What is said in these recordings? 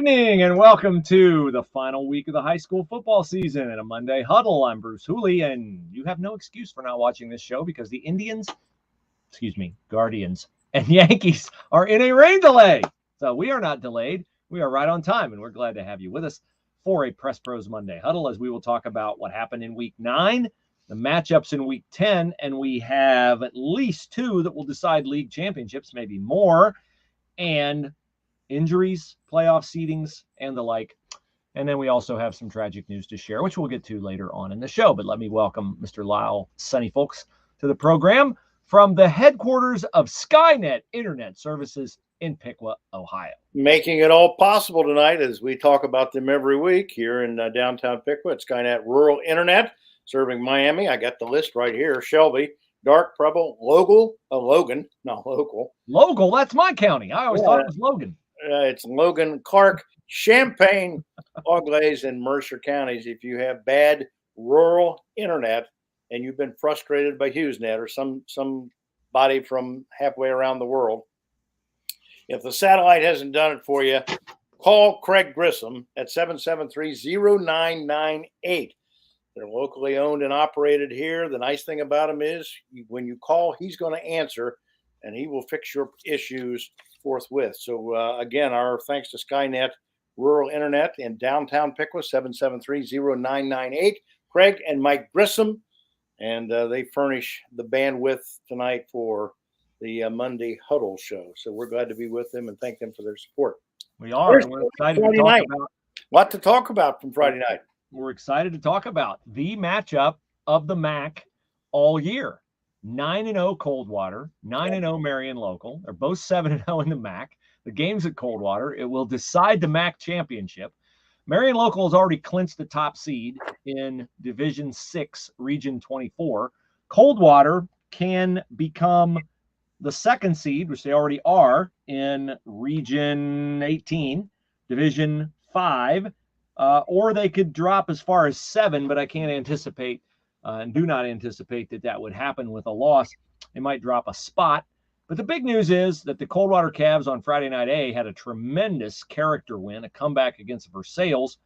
evening and welcome to the final week of the high school football season and a Monday Huddle. I'm Bruce Hooley, and you have no excuse for not watching this show because the Guardians and Yankees are in a rain delay. So we are not delayed. We are right on time, and we're glad to have you with us for a Press Pros Monday Huddle as we will talk about what happened in Week 9, the matchups in Week 10, and we have at least two that will decide league championships, maybe more, and injuries, playoff seedings, and the like. And then we also have some tragic news to share, which we'll get to later on in the show. But let me welcome Mr. Lyle Sunny Folks to the program from the headquarters of Skynet Internet Services in Piqua, Ohio. Making it all possible tonight as we talk about them every week here in downtown Piqua at Skynet Rural Internet, serving Miami. I got the list right here. Shelby, Dark, Preble, Logan, Local, that's my county. I always thought it was Logan. It's Logan, Clark, Champaign, Auglaize, and Mercer counties. If you have bad rural internet and you've been frustrated by HughesNet or somebody from halfway around the world, if the satellite hasn't done it for you, call Craig Grissom at 773-0998. They're locally owned and operated here. The nice thing about him is when you call, he's going to answer, and he will fix your issues forthwith. So, again, our thanks to Skynet Rural Internet in downtown Piqua, 773-0998. Craig and Mike Grissom, and they furnish the bandwidth tonight for the Monday Huddle show. So we're glad to be with them and thank them for their support. We are. And we're excited to talk about. What to talk about from Friday night. We're excited to talk about the matchup of the MAC all year. 9-0 Coldwater, 9-0 Marion Local. They're both 7-0 in the MAC. The game's at Coldwater. It will decide the MAC championship. Marion Local has already clinched the top seed in Division 6, Region 24. Coldwater can become the second seed, which they already are, in Region 18, Division 5, or they could drop as far as 7, but I can't anticipate and do not anticipate that would happen with a loss. They might drop a spot. But the big news is that the Coldwater Cavs on Friday Night A had a tremendous character win, a comeback against Versailles,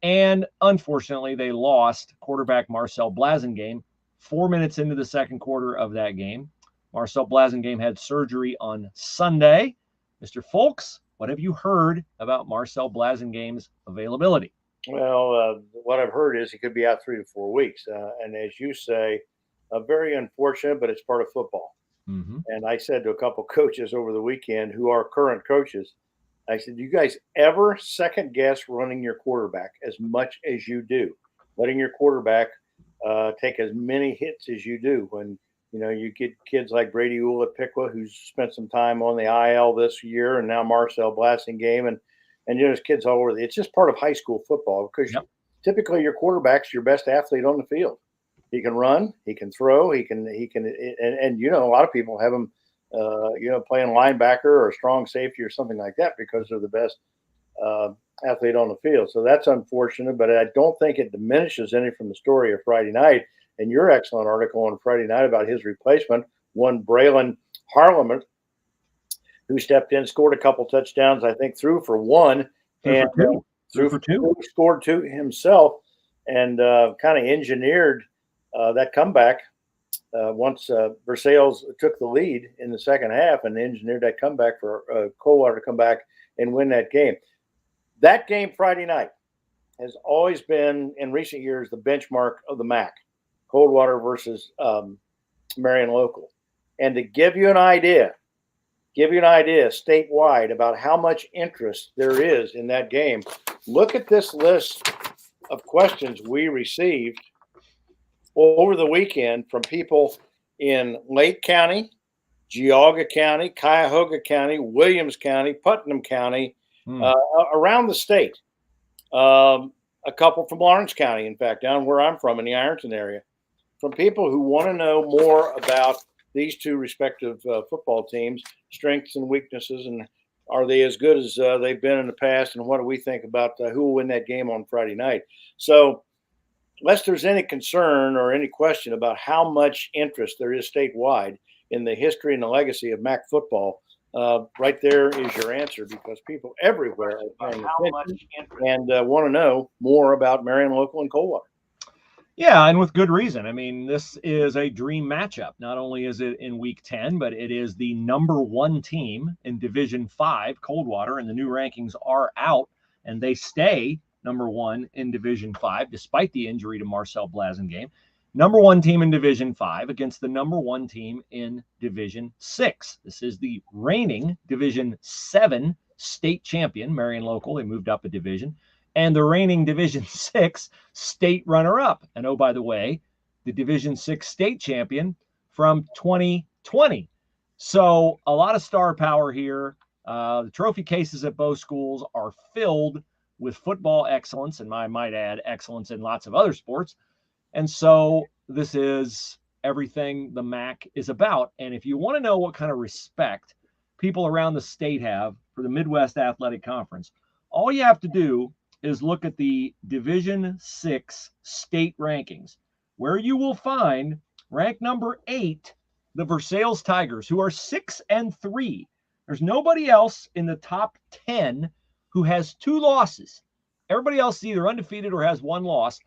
and unfortunately they lost quarterback Marcel Blasingame 4 minutes into the second quarter of that game. Marcel Blasingame had surgery on Sunday. Mr. Folks, what have you heard about Marcel Blasingame's availability? Well, what I've heard is he could be out 3 to 4 weeks. And as you say, very unfortunate, but it's part of football. Mm-hmm. And I said to a couple coaches over the weekend who are current coaches, I said, do you guys ever second guess running your quarterback as much as you do? Letting your quarterback take as many hits as you do when, you get kids like Brady Uhl at Piqua, who's spent some time on the IL this year, and now Marcel Blasingame, and there's kids all over. It's just part of high school football because typically your quarterback's your best athlete on the field. He can run, he can throw, he can, and a lot of people have him, playing linebacker or strong safety or something like that because they're the best athlete on the field. So that's unfortunate, but I don't think it diminishes any from the story of Friday night. And your excellent article on Friday night about his replacement, one Braylon Harleman, who stepped in, scored a couple touchdowns, I think threw for one, and threw for two, scored two himself, and kind of engineered that comeback once Versailles took the lead in the second half, and engineered that comeback for Coldwater to come back and win that game. That game Friday night has always been, in recent years, the benchmark of the MAC, Coldwater versus Marion Local. And to give you an idea statewide about how much interest there is in that game, look at this list of questions we received over the weekend from people in Lake County, Geauga County, Cuyahoga County, Williams County, Putnam County, around the state. A couple from Lawrence County, in fact, down where I'm from in the Ironton area, from people who want to know more about these two respective football teams, strengths and weaknesses, and are they as good as they've been in the past, and what do we think about who will win that game on Friday night. So lest there's any concern or any question about how much interest there is statewide in the history and the legacy of MAC football, right there is your answer, because people everywhere are paying How much attention interest? and want to know more about Marion Local and Coldwater. Yeah, and with good reason. I mean, this is a dream matchup. Not only is it in week 10, but it is the number 1 team in Division 5, Coldwater, and the new rankings are out, and they stay number 1 in Division 5, despite the injury to Marcel Blasingame. Number 1 team in Division 5 against the number 1 team in Division 6. This is the reigning Division 7 state champion, Marion Local. They moved up a division. And the reigning Division 6 state runner-up. And oh, by the way, the Division 6 state champion from 2020. So a lot of star power here. The trophy cases at both schools are filled with football excellence, and I might add excellence in lots of other sports. And so this is everything the MAC is about. And if you want to know what kind of respect people around the state have for the Midwest Athletic Conference, all you have to do is look at the Division 6 state rankings, where you will find ranked number 8, the Versailles Tigers, who are 6-3. There's nobody else in the top 10 who has 2 losses. Everybody else is either undefeated or has 1 loss.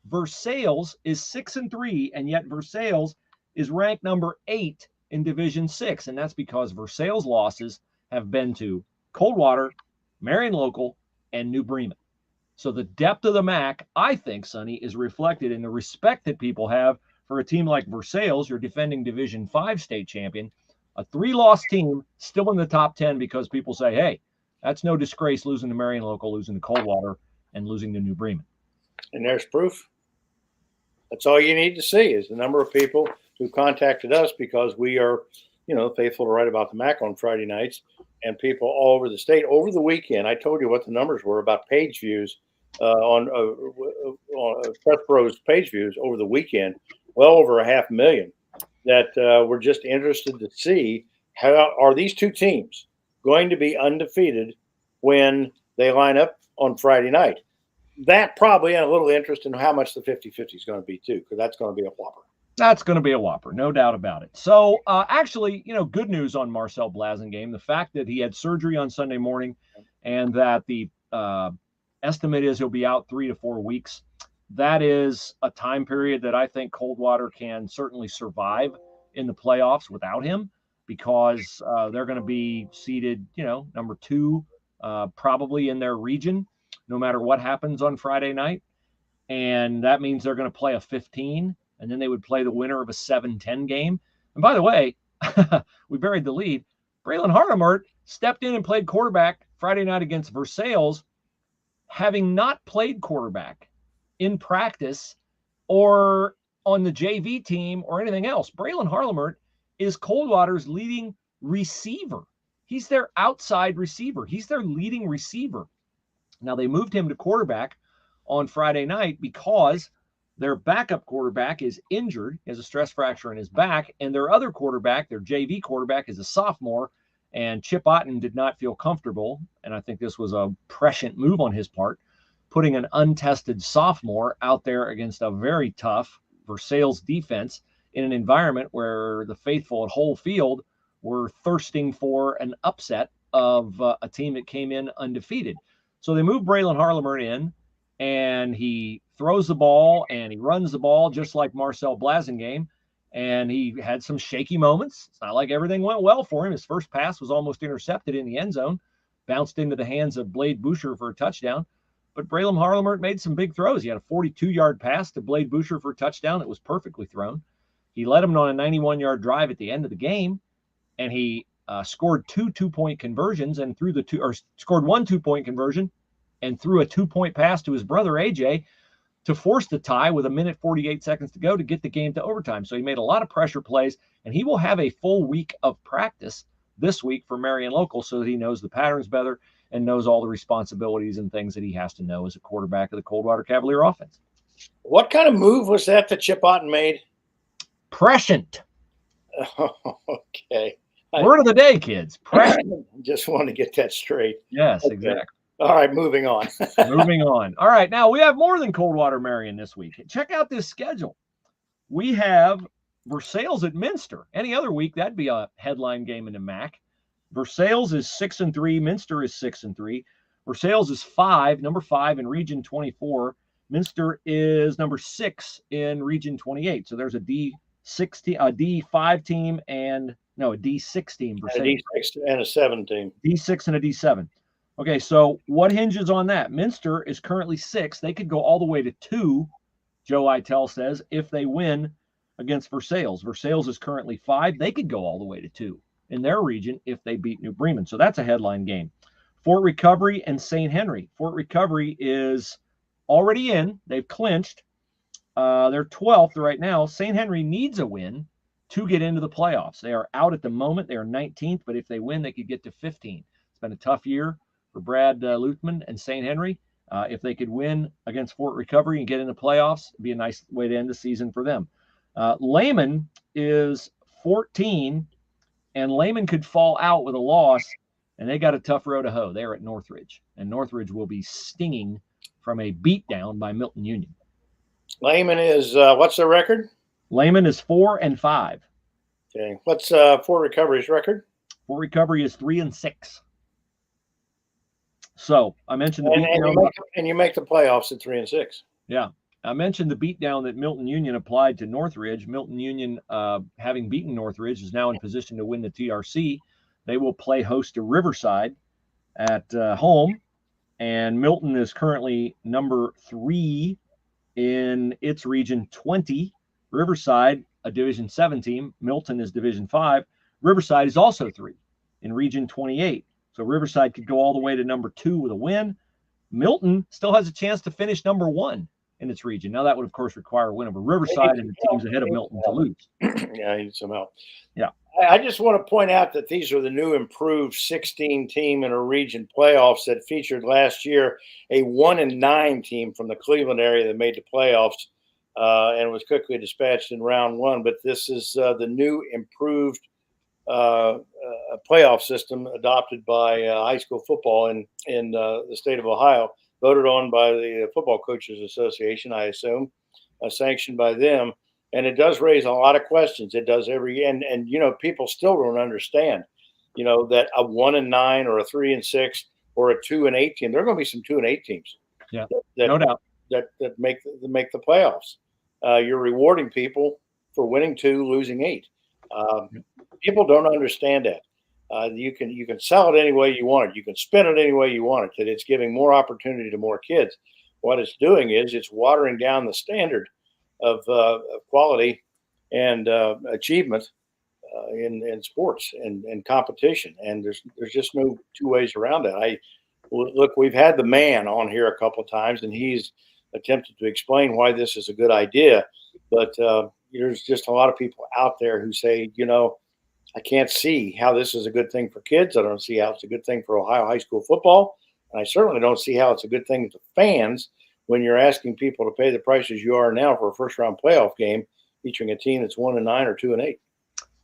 Versailles is 6-3, and yet Versailles is ranked number 8 in Division 6, and that's because Versailles' losses have been to Coldwater, Marion Local, and New Bremen. So the depth of the MAC, I think, Sonny, is reflected in the respect that people have for a team like Versailles, your defending Division 5 state champion, a 3-loss team still in the top 10 because people say, hey, that's no disgrace losing to Marion Local, losing to Coldwater, and losing to New Bremen. And there's proof. That's all you need to see is the number of people who contacted us, because we are, faithful to write about the MAC on Friday nights, and people all over the state. Over the weekend, I told you what the numbers were about page views on Prep Pro's page views over the weekend, well over 500,000, that we're just interested to see how are these 2 teams going to be undefeated when they line up on Friday night. That probably, and a little interest in how much the 50-50 is going to be too, because that's going to be a whopper. That's going to be a whopper, no doubt about it. So actually, good news on Marcel Blasingame, the fact that he had surgery on Sunday morning and that the estimate is he'll be out 3 to 4 weeks. That is a time period that I think Coldwater can certainly survive in the playoffs without him, because they're going to be seeded, number 2, probably in their region, no matter what happens on Friday night. And that means they're going to play a 15, and then they would play the winner of a 7-10 game. And by the way, we buried the lead. Braylon Hardemer stepped in and played quarterback Friday night against Versailles, having not played quarterback in practice or on the JV team or anything else. Braylon Hardemer is Coldwater's leading receiver. He's their outside receiver. He's their leading receiver. Now, they moved him to quarterback on Friday night because their backup quarterback is injured. He has a stress fracture in his back, and their other quarterback, their JV quarterback, is a sophomore, and Chip Otten did not feel comfortable, and I think this was a prescient move on his part, putting an untested sophomore out there against a very tough Versailles defense in an environment where the faithful at Whole Field were thirsting for an upset of a team that came in undefeated. So they moved Braylon Hardemer in, and he throws the ball and he runs the ball just like Marcel Blasingame. And he had some shaky moments. It's not like everything went well for him. His first pass was almost intercepted in the end zone, bounced into the hands of Blade Boucher for a touchdown. But Braylon Hardemer made some big throws. He had a 42-yard pass to Blade Boucher for a touchdown that was perfectly thrown. He led him on a 91-yard drive at the end of the game, and he scored 2 two-point conversions and scored 1 2-point conversion and threw a 2-point pass to his brother AJ to force the tie with 1:48 seconds to go to get the game to overtime. So he made a lot of pressure plays, and he will have a full week of practice this week for Marion Local so that he knows the patterns better and knows all the responsibilities and things that he has to know as a quarterback of the Coldwater Cavalier offense. What kind of move was that Chip Otten made? Prescient. Okay. Word of the day, kids. Prescient. Just want to get that straight. Yes, okay. Exactly. All right, moving on. Moving on. All right, now we have more than Coldwater Marion this week. Check out this schedule. We have Versailles at Minster. Any other week, that'd be a headline game in the MAC. Versailles is 6-3. Minster is 6-3. Versailles is number 5 in Region 24. Minster is number 6 in Region 28. So there's a D6 a D5 team, and a D6 team. A D6 and a 7 team. D6 and a D7. Okay, so what hinges on that? Minster is currently 6. They could go all the way to 2, Joe Itel says, if they win against Versailles. Versailles is currently 5. They could go all the way to 2 in their region if they beat New Bremen. So that's a headline game. Fort Recovery and St. Henry. Fort Recovery is already in. They've clinched. They're 12th right now. St. Henry needs a win to get into the playoffs. They are out at the moment. They are 19th, but if they win, they could get to 15. It's been a tough year for Brad Luthman and St. Henry. If they could win against Fort Recovery and get into playoffs, it'd be a nice way to end the season for them. Lehman is 14, and Lehman could fall out with a loss, and they got a tough row to hoe. They're at Northridge, and Northridge will be stinging from a beatdown by Milton Union. Lehman is, what's their record? Lehman is 4-5. Okay. What's Fort Recovery's record? Fort Recovery is 3-6. So I mentioned the beatdown. And you make the playoffs at 3-6. Yeah. I mentioned the beatdown that Milton Union applied to Northridge. Milton Union, having beaten Northridge, is now in position to win the TRC. They will play host to Riverside at home, and Milton is currently number 3 in its Region 20. Riverside, a Division 7 team. Milton is Division 5. Riverside is also 3 in Region 28. So Riverside could go all the way to number 2 with a win. Milton still has a chance to finish number 1 in its region. Now, that would, of course, require a win over Riverside and the teams ahead of Milton to lose. Yeah, I need some help. Yeah. I just want to point out that these are the new improved 16 team in a region playoffs that featured last year a 1-9 team from the Cleveland area that made the playoffs and was quickly dispatched in round 1. But this is the new improved playoff system adopted by high school football in the state of Ohio, voted on by the Football Coaches Association, I assume, sanctioned by them. And it does raise a lot of questions. It does and people still don't understand, that a 1-9 or a 3-6 or a 2-8 team. There are going to be some 2-8 teams. Yeah, no doubt. That make the playoffs. You're rewarding people for winning 2, losing 8. People don't understand that. You can sell it any way you want it. You can spin it any way you want it. That it's giving more opportunity to more kids. What it's doing is it's watering down the standard of quality and achievement in sports and competition. And there's just no two ways around it. Look, we've had the man on here a couple of times, and he's attempted to explain why this is a good idea. But there's just a lot of people out there who say, I can't see how this is a good thing for kids. I don't see how it's a good thing for Ohio high school football. And I certainly don't see how it's a good thing to fans when you're asking people to pay the prices you are now for a first-round playoff game featuring a team that's 1-9 or 2-8.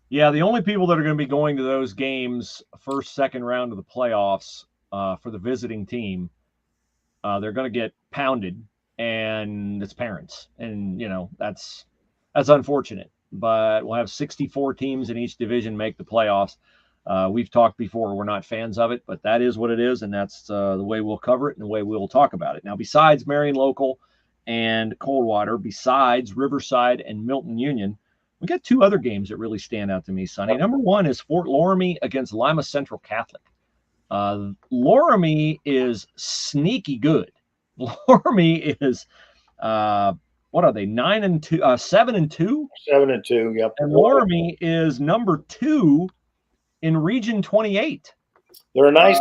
Yeah, the only people that are going to be going to those games, first, second round of the playoffs for the visiting team, they're going to get pounded, and it's parents. And, that's unfortunate. But we'll have 64 teams in each division make the playoffs. We've talked before. We're not fans of it, but that is what it is, and that's the way we'll cover it and the way we'll talk about it. Now, besides Marion Local and Coldwater, besides Riverside and Milton Union, we got 2 other games that really stand out to me, Sonny. Number 1 is Fort Loramie against Lima Central Catholic. Loramie is sneaky good. Loramie is what are they? 9-2, 7-2? 7-2, yep. And Loramie is number 2 in Region 28. They're a nice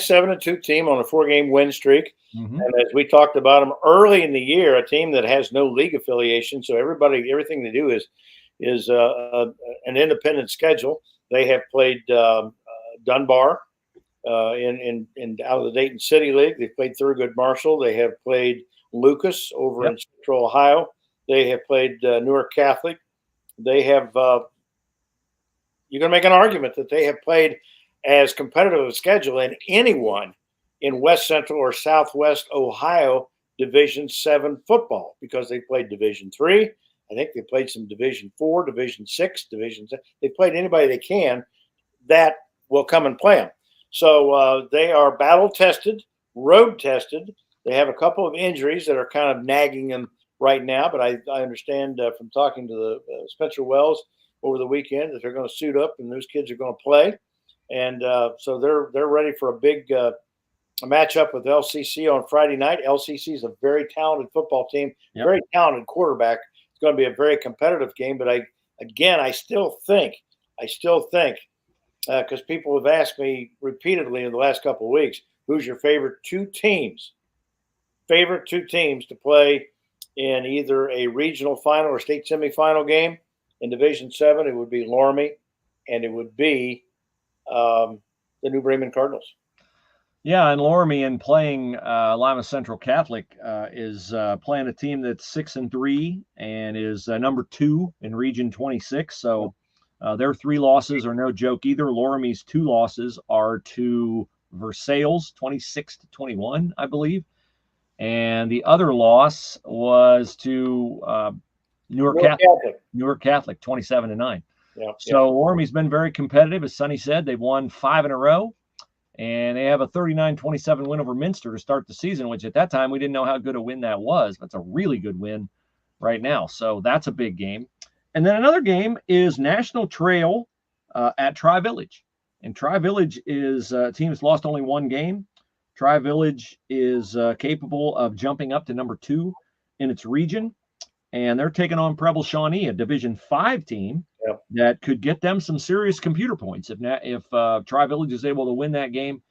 7-2 team on a 4-game win streak. Mm-hmm. And as we talked about them early in the year, a team that has no league affiliation. So everything they do is an independent schedule. They have played Dunbar in out of the Dayton City League. They've played Thurgood Marshall. They have played Lucas over in Central Ohio. They have played Newark Catholic. They have you can make an argument that they have played as competitive a schedule in anyone in West Central or Southwest Ohio Division 7 football, because they played Division 3. I think they played some Division 4, Division 6, Division 7. They played anybody they can. That will come and play them. So they are battle tested, road tested. They have a couple of injuries that are kind of nagging them right now, but I understand from talking to the Spencer Wells over the weekend that they're going to suit up and those kids are going to play, and so they're ready for a big matchup with LCC on Friday night. LCC is a very talented football team, very talented quarterback. It's going to be a very competitive game, but I still think because people have asked me repeatedly in the last couple of weeks, who's your favorite two teams to play in either a regional final or state semifinal game in Division 7? It would be Loramie, and it would be the New Bremen Cardinals. Yeah, and Loramie, in playing Lima Central Catholic, is playing a team that's 6-3 and is number 2 in Region 26. So their 3 losses are no joke either. Loramie's 2 losses are to Versailles, 26-21, I believe. And the other loss was to Newark Catholic, 27-9. So Loramie's been very competitive. As Sonny said, they've won 5 in a row. And they have a 39-27 win over Minster to start the season, which at that time we didn't know how good a win that was. That's a really good win right now. So that's a big game. And then another game is National Trail at Tri-Village. And Tri-Village is a team that's lost only 1 game. Tri-Village is capable of jumping up to number 2 in its region. And they're taking on Preble Shawnee, a Division 5 team that could get them some serious computer points if Tri-Village is able to win that game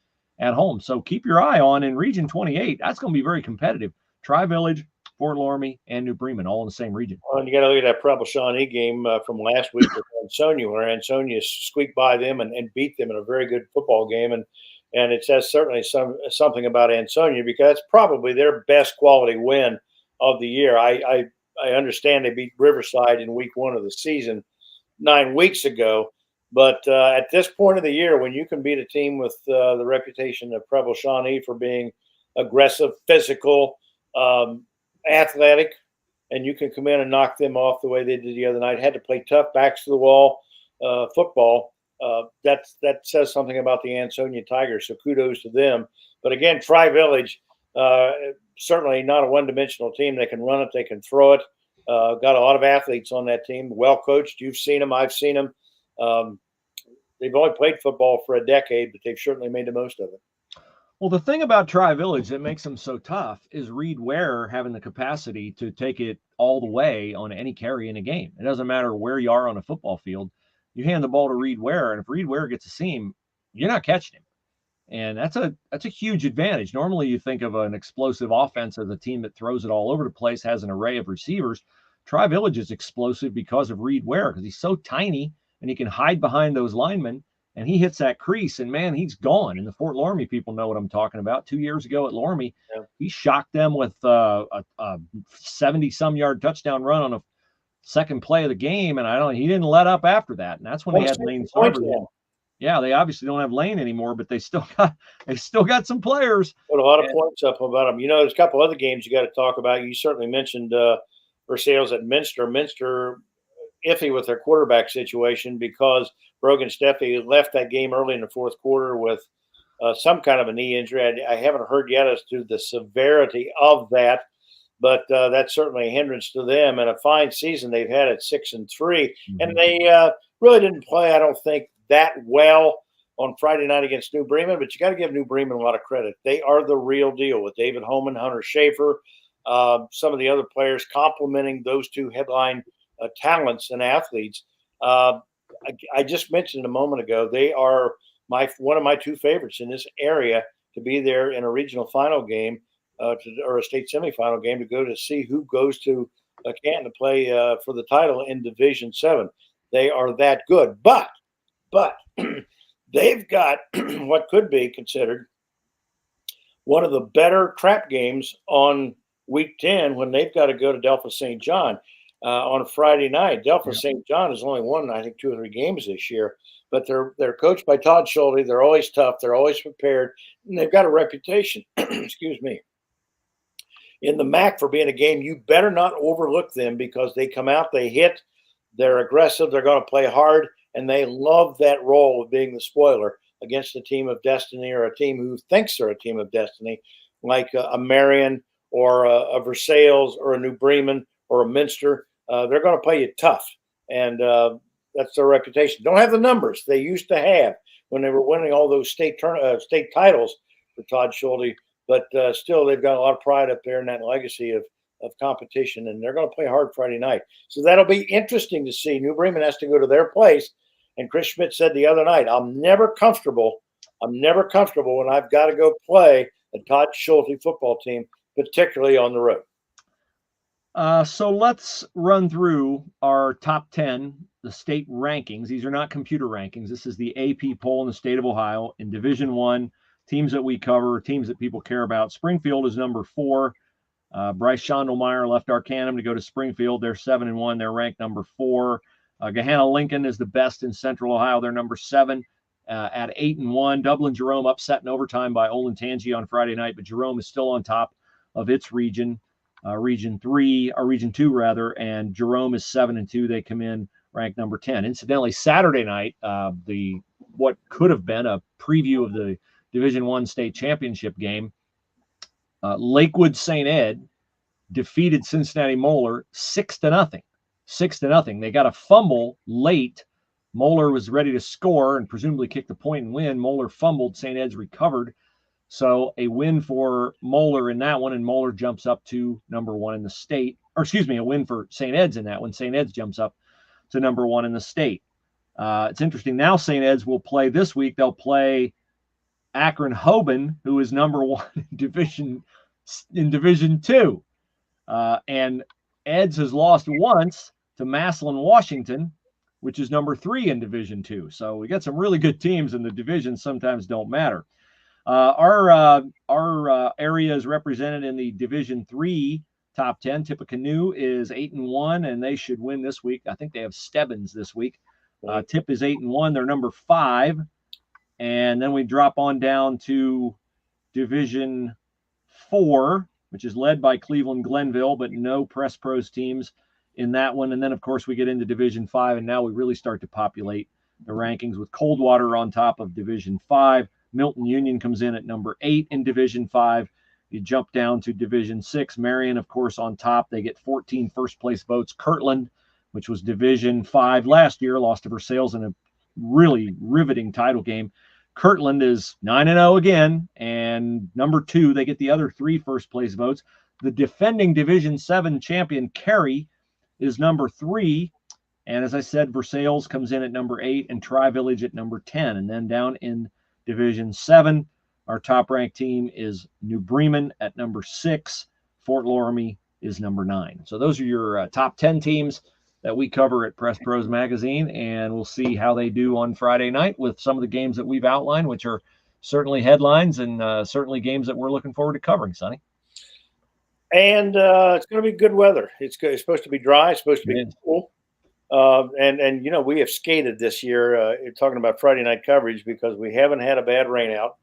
at home. So keep your eye on in Region 28. That's going to be very competitive. Tri-Village, Fort Loramie, and New Bremen, all in the same region. Well, and you got to look at that Preble Shawnee game from last week with Ansonia, where Ansonia squeaked by them and beat them in a very good football game. And it says certainly something about Ansonia because that's probably their best quality win of the year. I understand they beat Riverside in week 1 of the season 9 weeks ago. But at this point of the year, when you can beat a team with the reputation of Preble Shawnee for being aggressive, physical, athletic, and you can come in and knock them off the way they did the other night, had to play tough backs to the wall football, that says something about the Ansonia Tigers. So kudos to them. But again, Tri-Village, certainly not a one-dimensional team. They can run it. They can throw it. Got a lot of athletes on that team. Well coached. You've seen them. I've seen them. They've only played football for a decade, but they've certainly made the most of it. Well, the thing about Tri-Village that makes them so tough is Reed Ware having the capacity to take it all the way on any carry in a game. It doesn't matter where you are on a football field. You hand the ball to Reed Ware, and if Reed Ware gets a seam, you're not catching him. And that's a huge advantage. Normally you think of an explosive offense as a team that throws it all over the place, has an array of receivers. Tri-Village is explosive because of Reed Ware, because he's so tiny and he can hide behind those linemen, and he hits that crease, and man, he's gone. And the Fort Loramie people know what I'm talking about. 2 years ago at Loramie, he shocked them with a 70-some yard touchdown run on a second play of the game, and he didn't let up after that. And that's when they had Lane Sarver. Yeah, they obviously don't have Lane anymore, but they still got some players. Put a lot of points up about them. You know, there's a couple other games you got to talk about. You certainly mentioned Versailles at Minster. Minster iffy with their quarterback situation because Brogan Steffi left that game early in the fourth quarter with some kind of a knee injury. I haven't heard yet as to the severity of that, but that's certainly a hindrance to them. And a fine season they've had at 6-3, and they really didn't play, I don't think, that well on Friday night against New Bremen, but you got to give New Bremen a lot of credit. They are the real deal with David Holman, Hunter Schaefer, some of the other players complementing those two headline talents and athletes. I just mentioned a moment ago, they are one of my 2 favorites in this area to be there in a regional final game or a state semifinal game to go to see who goes to Canton to play for the title in Division 7. They are that good. But they've got what could be considered one of the better trap games on week 10 when they've got to go to Delphos St. John on Friday night. Delphos St. John has only won, I think, 2 or 3 games this year, but they're coached by Todd Schulte. They're always tough. They're always prepared, and they've got a reputation, excuse me, in the MAC for being a game you better not overlook them because they come out, they hit, they're aggressive, they're going to play hard, and they love that role of being the spoiler. against a team of destiny or a team who thinks they're a team of destiny, like a Marion or a Versailles or a New Bremen or a Minster. They're going to play you tough, and that's their reputation. Don't have the numbers they used to have when they were winning all those state titles for Todd Schulte, but still they've got a lot of pride up there in that legacy of competition, and they're going to play hard Friday night. So that'll be interesting to see. New Bremen has to go to their place, and Chris Schmidt said the other night, I'm never comfortable when I've got to go play a Todd Schulte football team, particularly on the road. So let's run through our top 10, the state rankings. These are not computer rankings. This is the AP poll in the state of Ohio in Division I, teams that we cover, teams that people care about. Springfield is number 4. Bryce Schondelmeyer left Arcanum to go to Springfield. They're 7-1. They're ranked number 4. Gahanna Lincoln is the best in Central Ohio. They're number 7 at 8-1. Dublin Jerome upset in overtime by Olentangy on Friday night, but Jerome is still on top of its region, Region 2 rather, and Jerome is 7-2. They come in ranked number 10. Incidentally, Saturday night, what could have been a preview of the Division I state championship game, Lakewood St. Ed defeated Cincinnati Moeller 6-0. 6-0. They got a fumble late. Moeller was ready to score and presumably kick the point and win. Moeller fumbled. St. Ed's recovered. So a win for Moeller in that one, and Moeller jumps up to number 1 in the state. Or excuse me, a win for St. Ed's in that one. St. Ed's jumps up to number 1 in the state. It's interesting. Now St. Ed's will play this week. They'll play Akron Hoban, who is number 1 in Division 2. And Ed's has lost once to Massillon, Washington, which is number 3 in Division 2. So we got some really good teams, and the divisions sometimes don't matter. Our area is represented in the Division 3 top 10. Tippecanoe is 8-1, and they should win this week. I think they have Stebbins this week. Tip is 8-1. They're number 5. And then we drop on down to Division 4, which is led by Cleveland Glenville, but no Press Pros teams in that one. And then, of course, we get into Division 5, and now we really start to populate the rankings with Coldwater on top of Division 5. Milton Union comes in at number 8 in Division 5. You jump down to Division 6. Marion, of course, on top. They get 14 first-place votes. Kirtland, which was Division 5 last year, lost to Versailles in a really riveting title game. Kirtland is 9-0 again, and number 2, they get the other 3 first-place votes. The defending Division 7 champion, Cary, is number 3. And as I said, Versailles comes in at number 8 and Tri-Village at number 10. And then down in Division 7, our top-ranked team is New Bremen at number 6. Fort Loramie is number 9. So those are your top 10 teams that we cover at Press Pros Magazine, and we'll see how they do on Friday night with some of the games that we've outlined, which are certainly headlines and certainly games that we're looking forward to covering, Sonny. And it's going to be good weather. It's supposed to be dry. It's supposed to be cool. And you know, we have skated this year, talking about Friday night coverage, because we haven't had a bad rain out.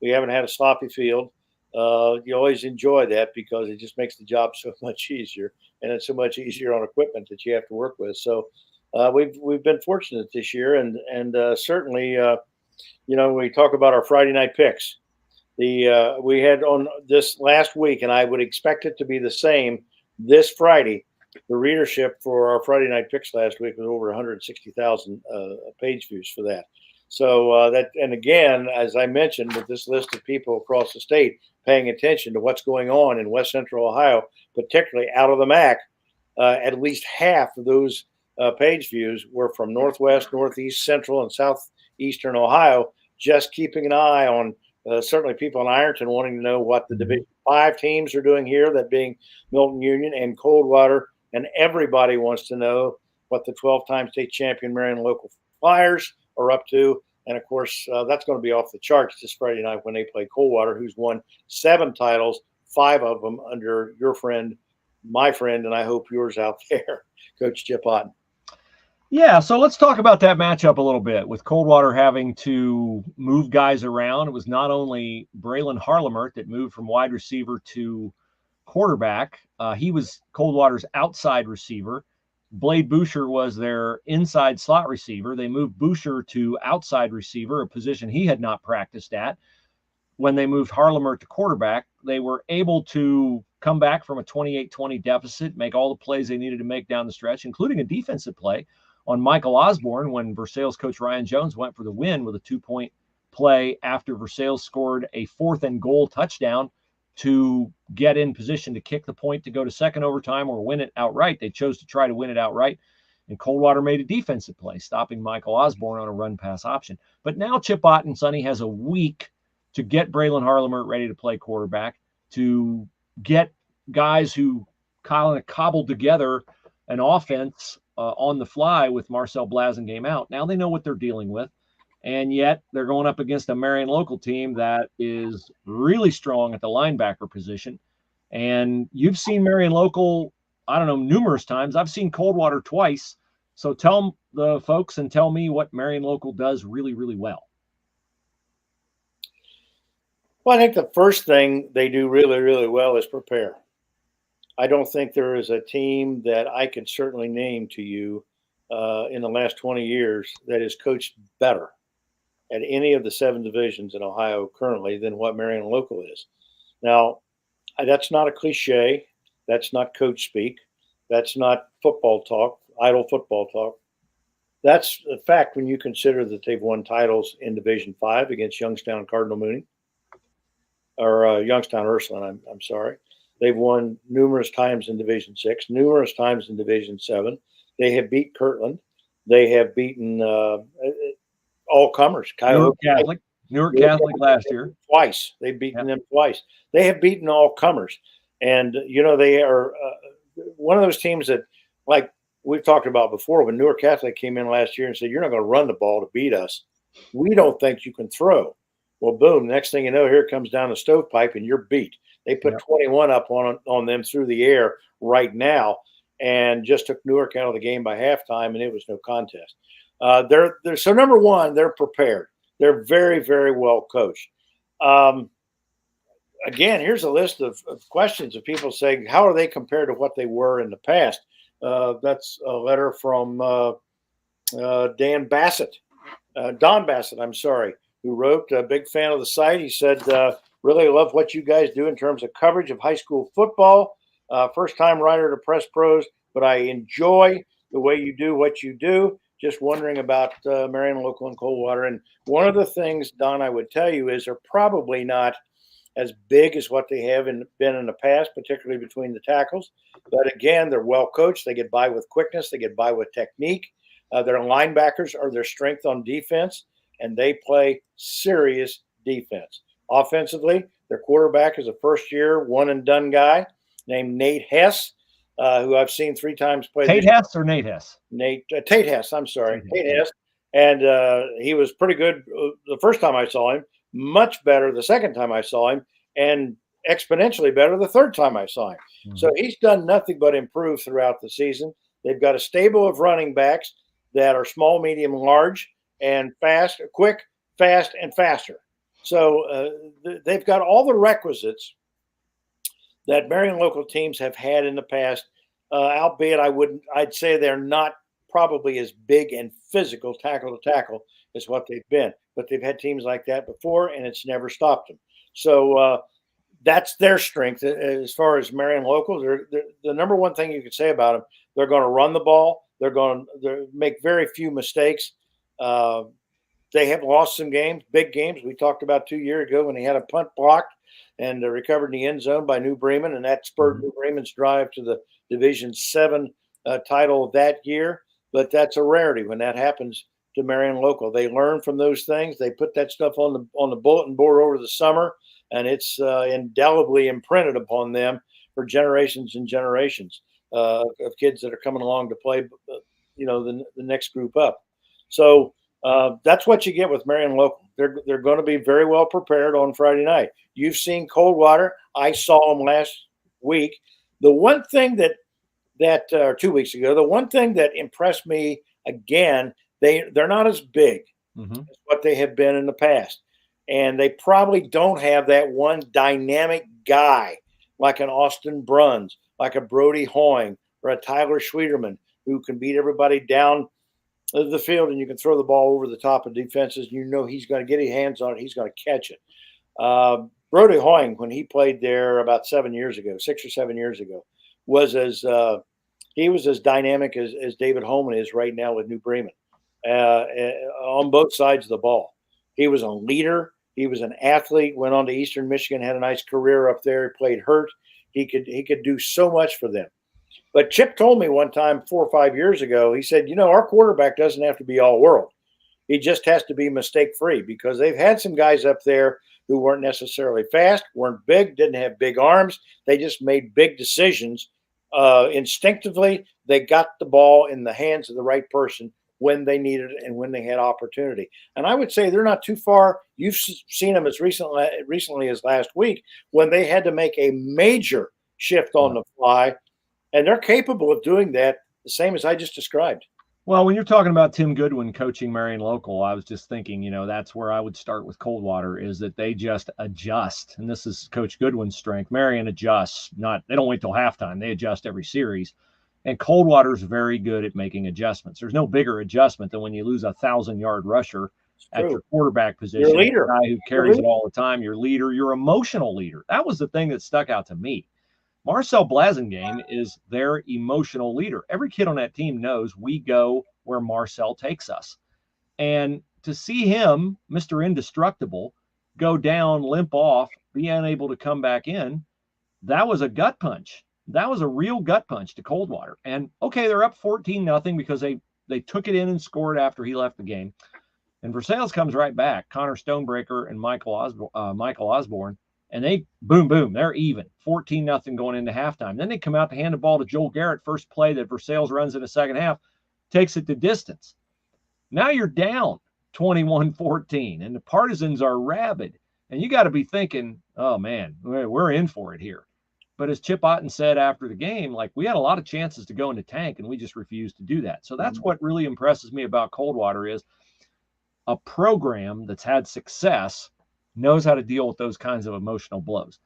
We haven't had a sloppy field. You always enjoy that because it just makes the job so much easier, and it's so much easier on equipment that you have to work with. So we've been fortunate this year, and certainly, you know, when we talk about our Friday night picks, we had on this last week, and I would expect it to be the same this Friday. The readership for our Friday night picks last week was over 160,000 page views for that. So and again, as I mentioned, with this list of people across the state paying attention to what's going on in West Central Ohio, particularly out of the MAC, at least half of those page views were from Northwest, Northeast, Central, and Southeastern Ohio, just keeping an eye on certainly people in Ironton wanting to know what the Division 5 teams are doing here, that being Milton Union and Coldwater, and everybody wants to know what the 12-time state champion Marion Local Flyers are up to. And, of course, that's going to be off the charts this Friday night when they play Coldwater, who's won 7 titles, 5 of them under your friend, my friend, and I hope yours out there, Coach Chip Otten. Yeah, so let's talk about that matchup a little bit. With Coldwater having to move guys around, it was not only Braylon Harlemert that moved from wide receiver to quarterback. He was Coldwater's outside receiver. Blade Boucher was their inside slot receiver. They moved Boucher to outside receiver, a position he had not practiced at. When they moved Harlemer to quarterback, they were able to come back from a 28-20 deficit, make all the plays they needed to make down the stretch, including a defensive play on Michael Osborne when Versailles coach Ryan Jones went for the win with a 2-point play after Versailles scored a 4th and goal touchdown to get in position to kick the point to go to second overtime or win it outright. They chose to try to win it outright, and Coldwater made a defensive play, stopping Michael Osborne on a run-pass option. But now Chip Ottensunny has a week to get Braylon Harlemer ready to play quarterback, to get guys who kind of cobbled together an offense on the fly with Marcel Blasingame out. Now they know what they're dealing with, and yet they're going up against a Marion Local team that is really strong at the linebacker position. And you've seen Marion Local, I don't know, numerous times. I've seen Coldwater twice. So tell the folks and tell me what Marion Local does really, really well. Well, I think the first thing they do really, really well is prepare. I don't think there is a team that I can certainly name to you in the last 20 years that is coached better at any of the 7 divisions in Ohio currently than what Marion Local is. Now, that's not a cliche. That's not coach speak. That's not football talk, idle football talk. That's a fact when you consider that they've won titles in Division 5 against Youngstown Cardinal Mooney. Or Youngstown Ursuline, I'm sorry. They've won numerous times in Division 6, numerous times in Division 7. They have beat Kirtland. They have beaten all comers. Newark Catholic last year. Twice. They've beaten them twice. They have beaten all comers. And, they are one of those teams that, like we've talked about before, when Newark Catholic came in last year and said, you're not going to run the ball to beat us. We don't think you can throw. Well, boom, next thing you know, here it comes down the stovepipe and you're beat. They put 21 up on them through the air right now and just took Newark out of the game by halftime, and it was no contest. So number one, they're prepared. They're very, very well coached. Again, here's a list of questions of people saying, how are they compared to what they were in the past? That's a letter from Don Bassett, I'm sorry, who wrote, a big fan of the site. He said, really love what you guys do in terms of coverage of high school football. First time writer to Press Pros, but I enjoy the way you do what you do. Just wondering about Marion Local and Coldwater. And one of the things, Don, I would tell you is they're probably not as big as what they have been in the past, particularly between the tackles. But again, they're well coached. They get by with quickness. They get by with technique. Their linebackers are their strength on defense, and they play serious defense. Offensively, their quarterback is a first-year, one-and-done guy named Nate Hess, who I've seen 3 times play. Tate Hess or Nate Hess? Tate Hess, I'm sorry. Tate Hess. And he was pretty good the first time I saw him, much better the second time I saw him, and exponentially better the third time I saw him. Mm-hmm. So he's done nothing but improve throughout the season. They've got a stable of running backs that are small, medium, large, and fast, quick, fast, and faster. So they've got all the requisites that Marion Local teams have had in the past, albeit I'd say they're not probably as big and physical tackle to tackle as what they've been. But they've had teams like that before, and it's never stopped them. So that's their strength as far as Marion Local. They're the number one thing you could say about them, they're going to run the ball. They're going to make very few mistakes. They have lost some games, big games. We talked about 2 years ago when they had a punt blocked and recovered in the end zone by New Bremen, and that spurred New Bremen's drive to the Division 7 title that year. But that's a rarity when that happens to Marion Local. They learn from those things. They put that stuff on the bulletin board over the summer, and it's indelibly imprinted upon them for generations and generations of kids that are coming along to play, the next group up. So that's what you get with Marion Local. They're going to be very well prepared on Friday night. You've seen Coldwater. I saw them last week. The one thing that 2 weeks ago, the one thing that impressed me again, they're not as big as what they have been in the past. And they probably don't have that one dynamic guy like an Austin Bruns, like a Brody Hoying, or a Tyler Schwederman who can beat everybody down the field, and you can throw the ball over the top of defenses. You know he's going to get his hands on it. He's going to catch it. Brody Hoying, when he played there about 6 or 7 years ago, was as dynamic as David Holman is right now with New Bremen on both sides of the ball. He was a leader. He was an athlete. Went on to Eastern Michigan, had a nice career up there. He played hurt. He could do so much for them. But Chip told me one time 4 or 5 years ago, he said, our quarterback doesn't have to be all world. He just has to be mistake free, because they've had some guys up there who weren't necessarily fast, weren't big, didn't have big arms. They just made big decisions instinctively. They got the ball in the hands of the right person when they needed it and when they had opportunity. And I would say they're not too far. You've seen them as recently as last week, when they had to make a major shift on the fly. And they're capable of doing that, the same as I just described. Well, when you're talking about Tim Goodwin coaching Marion Local, I was just thinking, that's where I would start with Coldwater, is that they just adjust. And this is Coach Goodwin's strength. Marion adjusts. They don't wait till halftime. They adjust every series. And Coldwater's very good at making adjustments. There's no bigger adjustment than when you lose a 1,000-yard rusher at your quarterback position. Your leader. A guy who carries it all the time, your leader, your emotional leader. That was the thing that stuck out to me. Marcel Blasingame is their emotional leader. Every kid on that team knows we go where Marcel takes us. And to see him, Mr. Indestructible, go down, limp off, be unable to come back in, that was a gut punch. That was a real gut punch to Coldwater. And, okay, they're up 14-0 because they took it in and scored after he left the game. And Versailles comes right back, Connor Stonebreaker and Michael Osborne. And they, boom, they're even. 14-0 going into halftime. Then they come out to hand the ball to Joel Garrett. First play that Versailles runs in the second half, takes it to distance. Now you're down 21-14, and the Partisans are rabid. And you got to be thinking, oh, man, we're in for it here. But as Chip Otten said after the game, we had a lot of chances to go in the tank, and we just refused to do that. So that's what really impresses me about Coldwater, is a program that's had success knows how to deal with those kinds of emotional blows.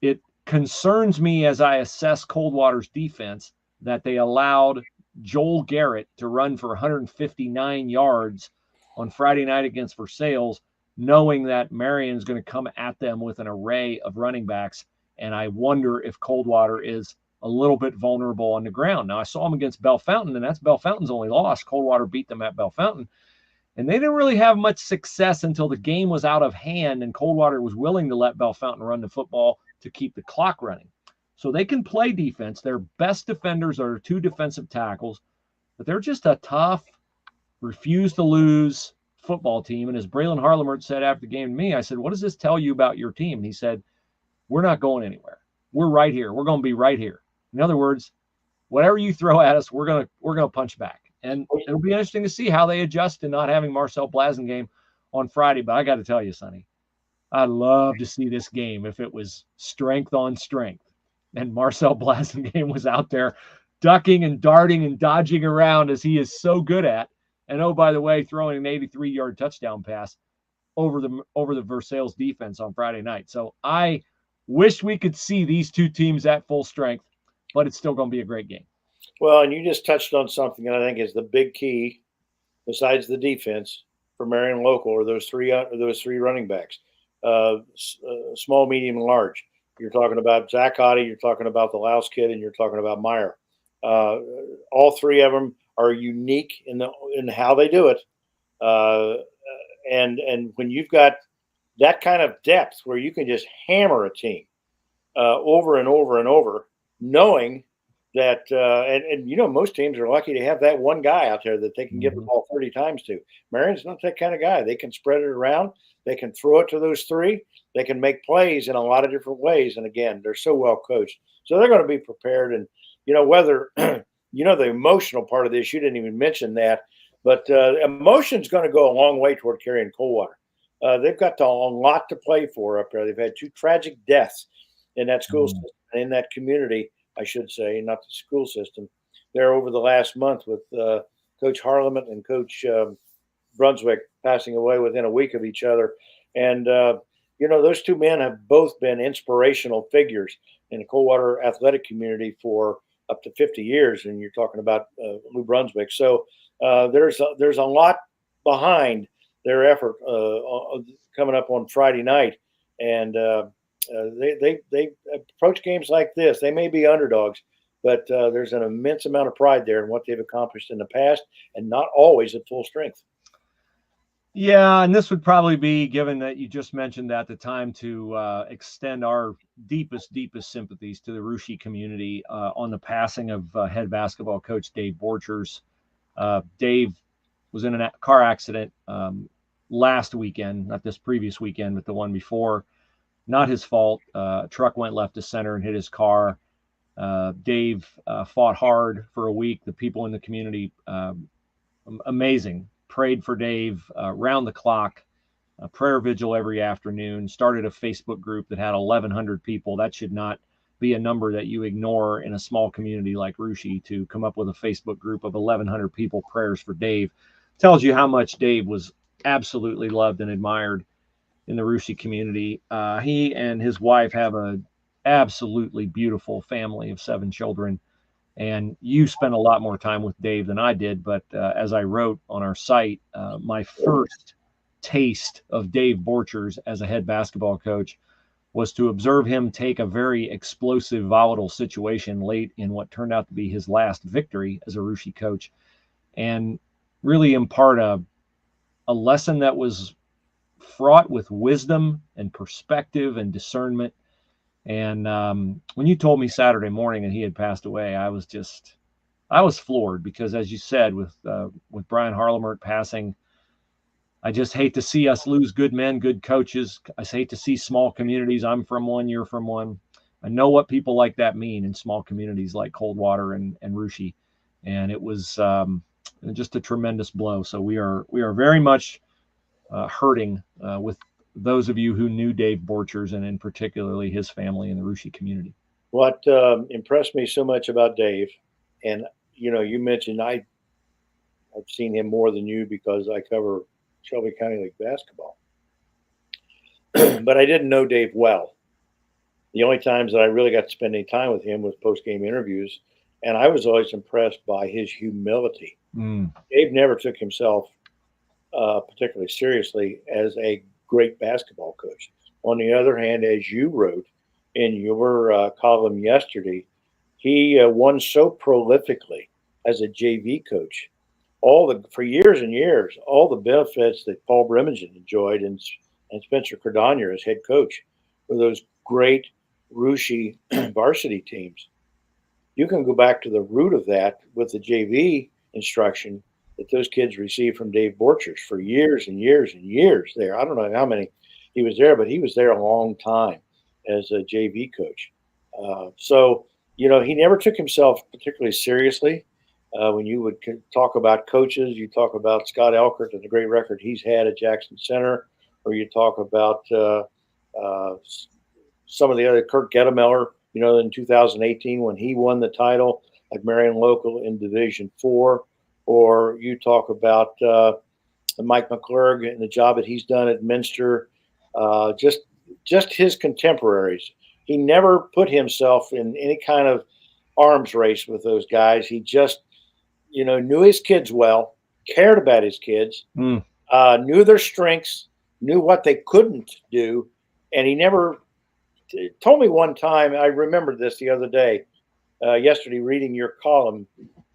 It concerns me as I assess Coldwater's defense that they allowed Joel Garrett to run for 159 yards on Friday night against Versailles, knowing that Marion's going to come at them with an array of running backs. And I wonder if Coldwater is a little bit vulnerable on the ground. Now, I saw them against Bellefontaine, and that's Bellefontaine's only loss. Coldwater beat them at Bellefontaine. And they didn't really have much success until the game was out of hand and Coldwater was willing to let Bellefontaine run the football to keep the clock running. So they can play defense. Their best defenders are 2 defensive tackles, but they're just a tough, refuse-to-lose football team. And as Braylon Harlemert said after the game to me, I said, what does this tell you about your team? And he said, we're not going anywhere. We're right here. We're going to be right here. In other words, whatever you throw at us, we're going to punch back. And it'll be interesting to see how they adjust to not having Marcel Blasingame on Friday. But I got to tell you, Sonny, I'd love to see this game if it was strength on strength. And Marcel Blasingame was out there ducking and darting and dodging around as he is so good at. And, oh, by the way, throwing an 83-yard touchdown pass over the Versailles defense on Friday night. So I wish we could see these two teams at full strength, but it's still going to be a great game. Well, and you just touched on something that I think is the big key, besides the defense, for Marion Local, or those three running backs, small, medium, and large. You're talking about Zach Oddie, you're talking about the Louse kid, and you're talking about Meyer. All three of them are unique in how they do it, and when you've got that kind of depth where you can just hammer a team over and over and over, knowing that, most teams are lucky to have that one guy out there that they can give the ball 30 times to. Marion's not that kind of guy. They can spread it around. They can throw it to those three. They can make plays in a lot of different ways. And again, they're so well coached. So they're going to be prepared. And, whether, the emotional part of this, you didn't even mention that, but emotion's going to go a long way toward carrying Coldwater. They've got a lot to play for up there. They've had 2 tragic deaths in that school system, in that community, I should say, not the school system, there over the last month, with Coach Harleman and Coach Brunswick passing away within a week of each other. And, those 2 men have both been inspirational figures in the Coldwater athletic community for up to 50 years, and you're talking about New Brunswick. So there's a lot behind their effort coming up on Friday night, and they approach games like this. They may be underdogs, but there's an immense amount of pride there in what they've accomplished in the past, and not always at full strength. Yeah, and this would probably be, given that you just mentioned that, the time to extend our deepest sympathies to the Russia community on the passing of head basketball coach Dave Borchers. Dave was in a car accident last weekend, not this previous weekend, but the one before. Not his fault. A truck went left to center and hit his car. Dave fought hard for a week. The people in the community, amazing, prayed for Dave round the clock, a prayer vigil every afternoon, started a Facebook group that had 1,100 people. That should not be a number that you ignore in a small community like Russia. To come up with a Facebook group of 1,100 people, prayers for Dave, tells you how much Dave was absolutely loved and admired in the Russia community. He and his wife have a absolutely beautiful family of 7 children. And you spent a lot more time with Dave than I did. But as I wrote on our site, my first taste of Dave Borchers as a head basketball coach was to observe him take a very explosive, volatile situation late in what turned out to be his last victory as a Russia coach, and really impart a lesson that was fraught with wisdom and perspective and discernment. And when you told me Saturday morning that he had passed away, I was floored, because, as you said, with Brian Harlemert passing, I just hate to see us lose good men, good coaches. I hate to see small communities. I'm from one, you're from one. I know what people like that mean in small communities like Coldwater and Russia. And it was just a tremendous blow. So we are very much hurting with those of you who knew Dave Borchers, and in particularly his family in the Russia community. What impressed me so much about Dave, and you mentioned I've seen him more than you because I cover Shelby County League basketball, but I didn't know Dave well. The only times that I really got to spend any time with him was post-game interviews, and I was always impressed by his humility. Dave never took himself particularly seriously as a great basketball coach. On the other hand, as you wrote in your column yesterday, he won so prolifically as a JV coach. For years and years, all the benefits that Paul Bremingen enjoyed and Spencer Cordonier as head coach for those great Russia varsity teams. You can go back to the root of that with the JV instruction that those kids received from Dave Borchers for years and years and years there. I don't know how many he was there, but he was there a long time as a JV coach. So he never took himself particularly seriously. When you would talk about coaches, you talk about Scott Elkert and the great record he's had at Jackson Center, or you talk about some of the other, Kurt Gettemeller, in 2018 when he won the title at Marion Local in Division IV, or you talk about Mike McClurg and the job that he's done at Minster, just his contemporaries. He never put himself in any kind of arms race with those guys. He just knew his kids well, cared about his kids, knew their strengths, knew what they couldn't do. And he never told me one time, I remembered this the other day, yesterday, reading your column,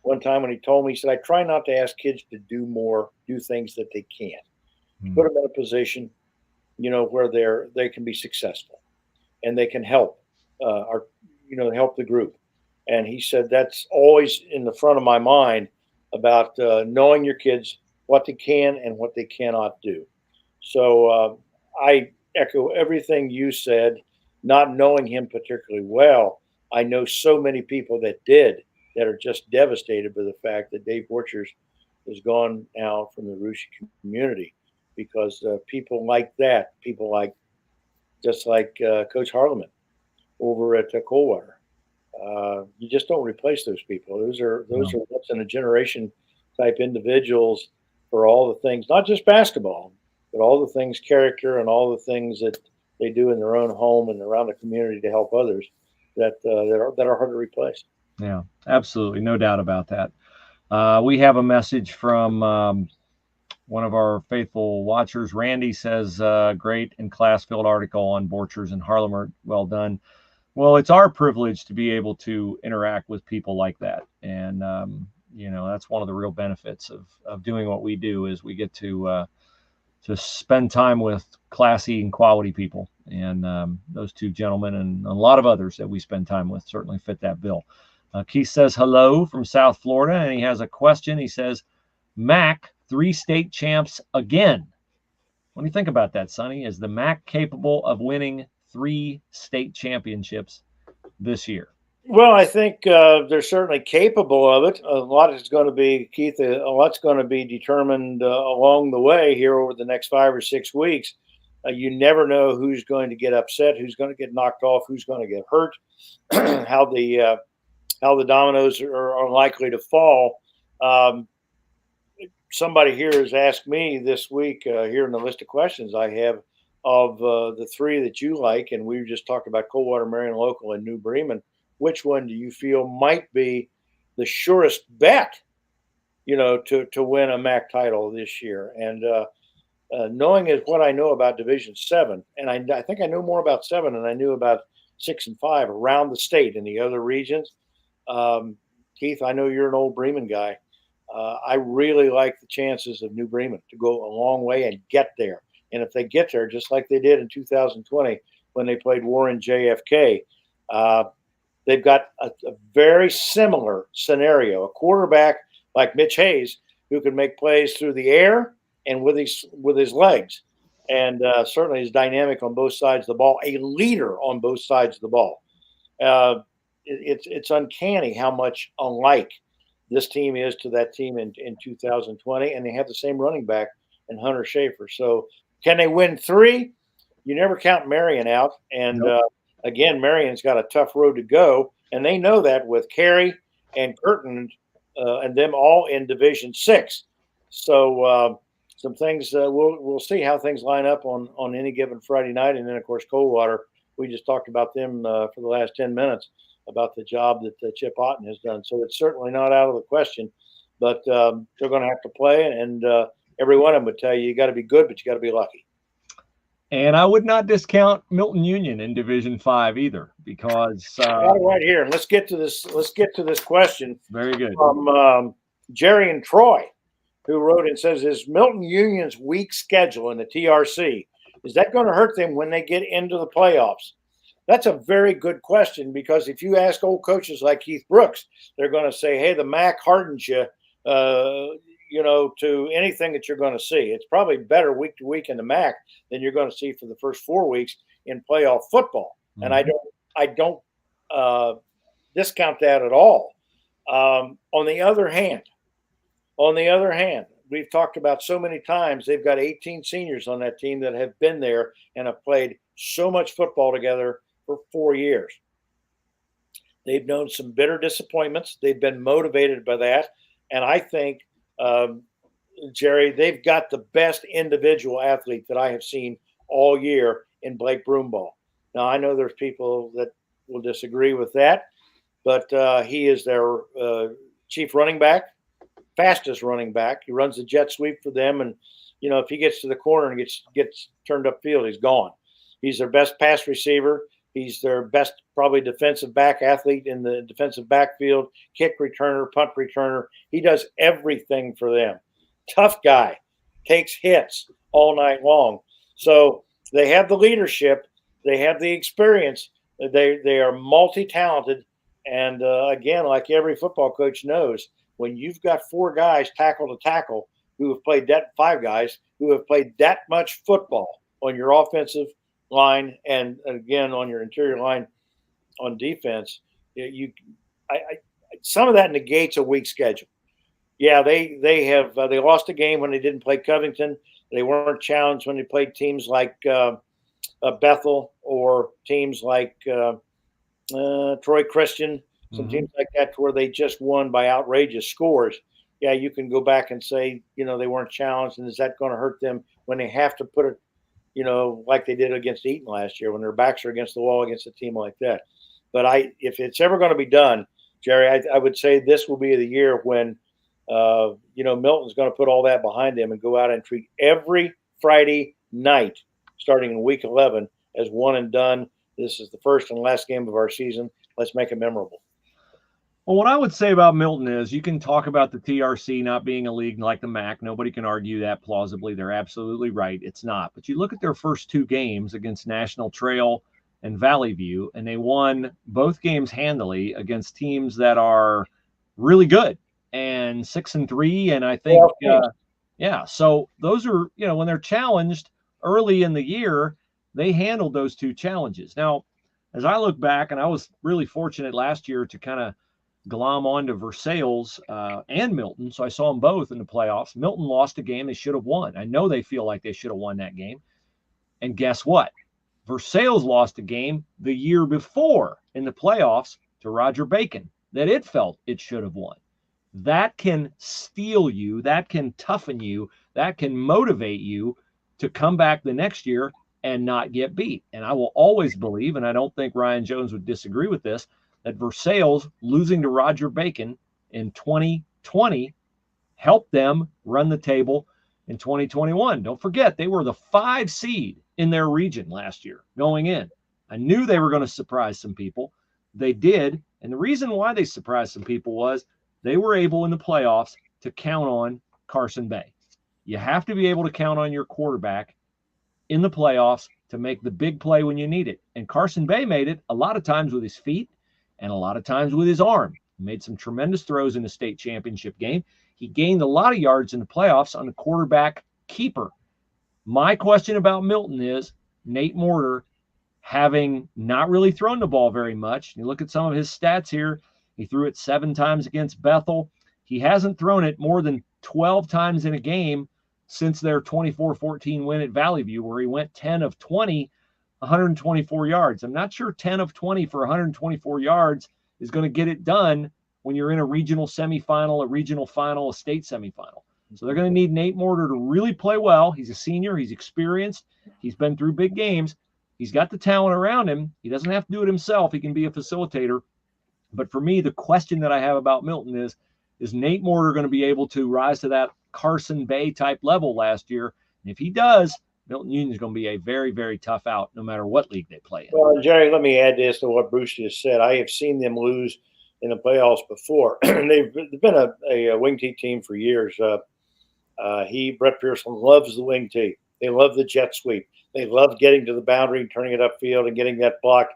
one time when he told me, he said, I try not to ask kids to do things that they can't. Put them in a position, where they can be successful and they can help help the group. And he said, that's always in the front of my mind about knowing your kids, what they can and what they cannot do. So I echo everything you said, not knowing him particularly well. I know so many people that are just devastated by the fact that Dave Borchers is gone now from the Russia community, because people like that, just like Coach Harleman over at Coldwater, you just don't replace those people. Those are once in a generation type individuals for all the things, not just basketball, but all the things, character, and all the things that they do in their own home and around the community to help others that are hard to replace. Yeah, absolutely. No doubt about that. We have a message from one of our faithful watchers. Randy says, great and class-filled article on Borchers and Harlemer. Well done. Well, it's our privilege to be able to interact with people like that. And, that's one of the real benefits of doing what we do is we get to spend time with classy and quality people. And those two gentlemen and a lot of others that we spend time with certainly fit that bill. Keith says hello from South Florida, and he has a question. He says, MAC 3 state champs again. What do you think about that, Sonny? Is the MAC capable of winning 3 state championships this year? Well, I think they're certainly capable of it. A lot is going to be, Keith, a lot's going to be determined along the way here over the next 5 or 6 weeks. You never know who's going to get upset, who's going to get knocked off, who's going to get hurt, how the dominoes are likely to fall. Somebody here has asked me this week here in the list of questions I have of the 3 that you like, and we just talked about Coldwater, Marion Local, and New Bremen. Which one do you feel might be the surest bet, to win a MAC title this year? And knowing is what I know about Division 7, and I think I know more about 7 than I knew about 6 and 5 around the state and the other regions. Keith, I know you're an old Bremen guy. I really like the chances of New Bremen to go a long way and get there. And if they get there, just like they did in 2020 when they played Warren JFK, they've got a very similar scenario, a quarterback like Mitch Hayes who can make plays through the air and with his legs, and certainly is dynamic on both sides of the ball, a leader on both sides of the ball. It's uncanny how much alike this team is to that team in 2020, and they have the same running back in Hunter Schaefer. So can they win 3? You never count Marion out, and Nope. Again, Marion's got a tough road to go, and they know that with Carey and Curtin and them all in Division 6. So some things we'll see how things line up on any given Friday night, and then of course Coldwater. We just talked about them for the last 10 minutes about the job that Chip Otten has done. So it's certainly not out of the question, but they're going to have to play, and every one of them would tell you got to be good, but you got to be lucky. And I would not discount Milton Union in Division 5 either, because right here. And let's get to this question. Very good. From Jerry and Troy, who wrote and says, is Milton Union's weak schedule in the TRC, is that going to hurt them when they get into the playoffs? That's a very good question, because if you ask old coaches like Keith Brooks, they're going to say, hey, the MAC hardens you, to anything that you're going to see. It's probably better week to week in the MAC than you're going to see for the first 4 weeks in playoff football. Mm-hmm. And I don't discount that at all. On the other hand, we've talked about so many times, they've got 18 seniors on that team that have been there and have played so much football together for 4 years. They've known some bitter disappointments. They've been motivated by that. And I think, Jerry, they've got the best individual athlete that I have seen all year in Blake Broomball. Now, I know there's people that will disagree with that, but he is their chief running back, fastest running back. He runs the jet sweep for them. And, if he gets to the corner and gets turned upfield, he's gone. He's their best pass receiver. He's their best, probably, defensive back athlete in the defensive backfield, kick returner, punt returner. He does everything for them. Tough guy, takes hits all night long. So they have the leadership. They have the experience. They are multi-talented. And, again, like every football coach knows, when you've got 4 guys tackle to tackle who have played 5 guys who have played that much football on your offensive line and again on your interior line on defense, some of that negates a weak schedule. Yeah, they lost a game when they didn't play Covington. They weren't challenged when they played teams like Bethel or teams like Troy Christian, some teams like that, where they just won by outrageous scores. Yeah, you can go back and say, they weren't challenged, and is that going to hurt them when they have to put it, like they did against Eaton last year when their backs are against the wall against a team like that? But if it's ever going to be done, Jerry, I would say this will be the year when, Milton's going to put all that behind him and go out and treat every Friday night, starting in week 11, as one and done. This is the first and last game of our season. Let's make it memorable. Well, what I would say about Milton is you can talk about the TRC not being a league like the MAC. Nobody can argue that plausibly. They're absolutely right. It's not. But you look at their first two games against National Trail and Valley View, and they won both games handily against teams that are really good and 6-3. And I think, so those are, when they're challenged early in the year, they handled those two challenges. Now, as I look back, and I was really fortunate last year to kind of glom onto Versailles and Milton. So I saw them both in the playoffs. Milton lost a game they should have won. I know they feel like they should have won that game. And guess what? Versailles lost a game the year before in the playoffs to Roger Bacon that it felt it should have won. That can steel you. That can toughen you. That can motivate you to come back the next year and not get beat. And I will always believe, and I don't think Ryan Jones would disagree with this, that Versailles losing to Roger Bacon in 2020 helped them run the table in 2021. Don't forget, they were the 5 seed in their region last year going in. I knew they were going to surprise some people. They did. And the reason why they surprised some people was they were able in the playoffs to count on Carson Bay. You have to be able to count on your quarterback in the playoffs to make the big play when you need it. And Carson Bay made it a lot of times with his feet and a lot of times with his arm. He made some tremendous throws in the state championship game. He gained a lot of yards in the playoffs on a quarterback keeper. My question about Milton is Nate Mortar having not really thrown the ball very much. You look at some of his stats here. He threw it 7 times against Bethel. He hasn't thrown it more than 12 times in a game since their 24-14 win at Valley View, where he went 10 of 20, 124 yards. I'm not sure 10 of 20 for 124 yards is going to get it done when you're in a regional semifinal, a regional final, a state semifinal. So they're going to need Nate Mortar to really play well. He's a senior. He's experienced. He's been through big games. He's got the talent around him. He doesn't have to do it himself. He can be a facilitator. But for me, the question that I have about Milton is Nate Mortar going to be able to rise to that Carson Bay type level last year? And if he does, Milton Union is going to be a very, very tough out no matter what league they play in. Well, Jerry, let me add this to what Bruce just said. I have seen them lose in the playoffs before. They've been a wing tee team for years. Brett Pearson loves the wing tee. They love the jet sweep. They love getting to the boundary and turning it upfield and getting that block.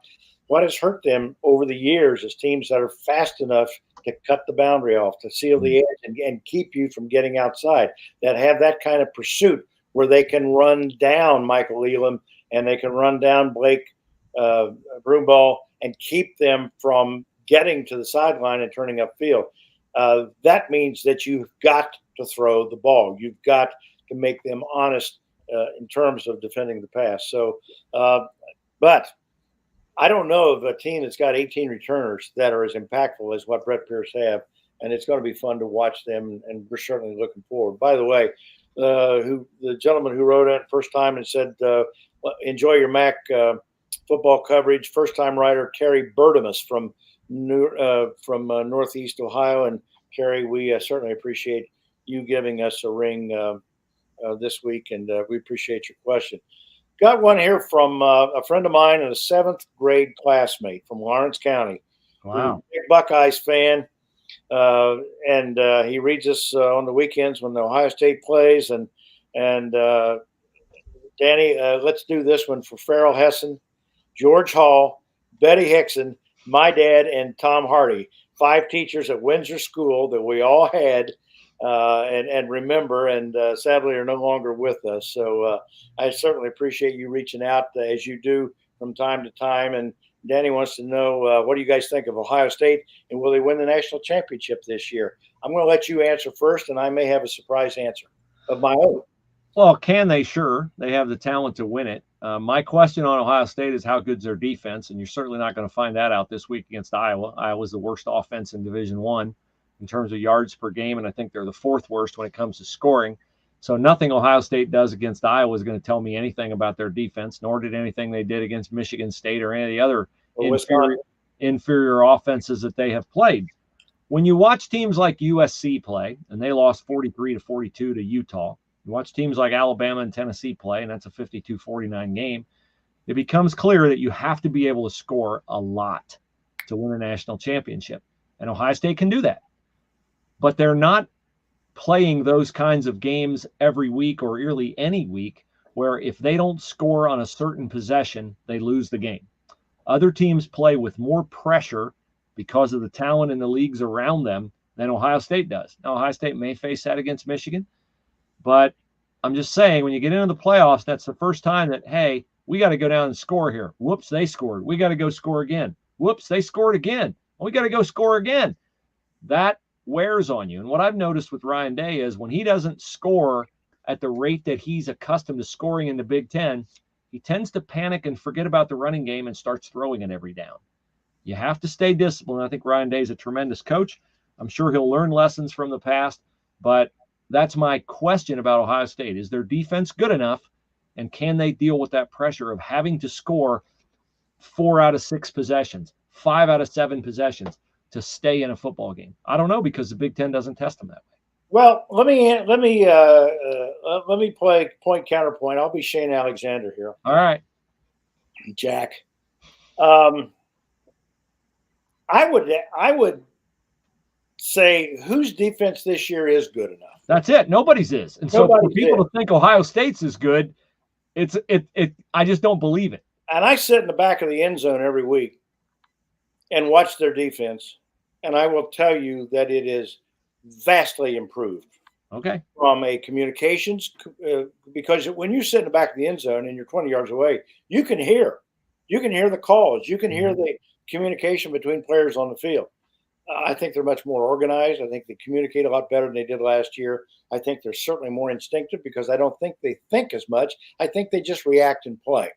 What has hurt them over the years is teams that are fast enough to cut the boundary off, to seal the edge and keep you from getting outside, that have that kind of pursuit where they can run down Michael Elam and they can run down Blake Broomball and keep them from getting to the sideline and turning upfield. That means that you've got to throw the ball. You've got to make them honest in terms of defending the pass. So, but I don't know of a team that's got 18 returners that are as impactful as what Brett Pierce have, and it's going to be fun to watch them, and we're certainly looking forward. By the way, the gentleman who wrote it first time and said, enjoy your MAC football coverage, first-time writer Terry Bertimus from Northeast Ohio. And Terry, we certainly appreciate you giving us a ring this week, and we appreciate your question. Got one here from a friend of mine and a 7th grade classmate from Lawrence County. Wow. Big Buckeyes fan. And he reads us on the weekends when the Ohio State plays. And Danny, let's do this one for Farrell Hessen, George Hall, Betty Hickson, my dad, and Tom Hardy. 5 teachers at Windsor School that we all had and remember, and sadly are no longer with us. So I certainly appreciate you reaching out as you do from time to time. And Danny wants to know, what do you guys think of Ohio State, and will they win the national championship this year? I'm going to let you answer first, and I may have a surprise answer of my own. Well, can they? Sure. They have the talent to win it. My question on Ohio State is how good's their defense, and you're certainly not going to find that out this week against Iowa. Iowa's the worst offense in Division I in terms of yards per game, and I think they're the 4th worst when it comes to scoring. So nothing Ohio State does against Iowa is going to tell me anything about their defense, nor did anything they did against Michigan State or any of the other inferior. inferior offenses that they have played. When you watch teams like USC play, and they lost 43-42 to Utah, you watch teams like Alabama and Tennessee play, and that's a 52-49 game, it becomes clear that you have to be able to score a lot to win a national championship. And Ohio State can do that. But they're not playing those kinds of games every week or really any week where if they don't score on a certain possession, they lose the game. Other teams play with more pressure because of the talent in the leagues around them than Ohio State does. Now, Ohio State may face that against Michigan, but I'm just saying when you get into the playoffs, that's the first time that, hey, we got to go down and score here. Whoops, they scored. We got to go score again. Whoops, they scored again. We got to go score again. That wears on you. And what I've noticed with Ryan Day is when he doesn't score at the rate that he's accustomed to scoring in the Big Ten, he tends to panic and forget about the running game and starts throwing it every down. You have to stay disciplined. I think Ryan Day is a tremendous coach. I'm sure he'll learn lessons from the past, but that's my question about Ohio State. Is their defense good enough, and can they deal with that pressure of having to score 4 out of 6 possessions, 5 out of 7 possessions to stay in a football game? I don't know, because the Big Ten doesn't test them that way. Well, let me play point counterpoint. I'll be Shane Alexander here. All right, Jack. I would say whose defense this year is good enough. That's it. Nobody's is. And so for people to think Ohio State's is good, I just don't believe it. And I sit in the back of the end zone every week and watch their defense, and I will tell you that it is vastly improved. Okay. From a communications, because when you sit in the back of the end zone and you're 20 yards away, you can hear the calls, you can hear the communication between players on the field. I think they're much more organized. I think they communicate a lot better than they did last year. I think they're certainly more instinctive because I don't think they think as much. I think they just react and play.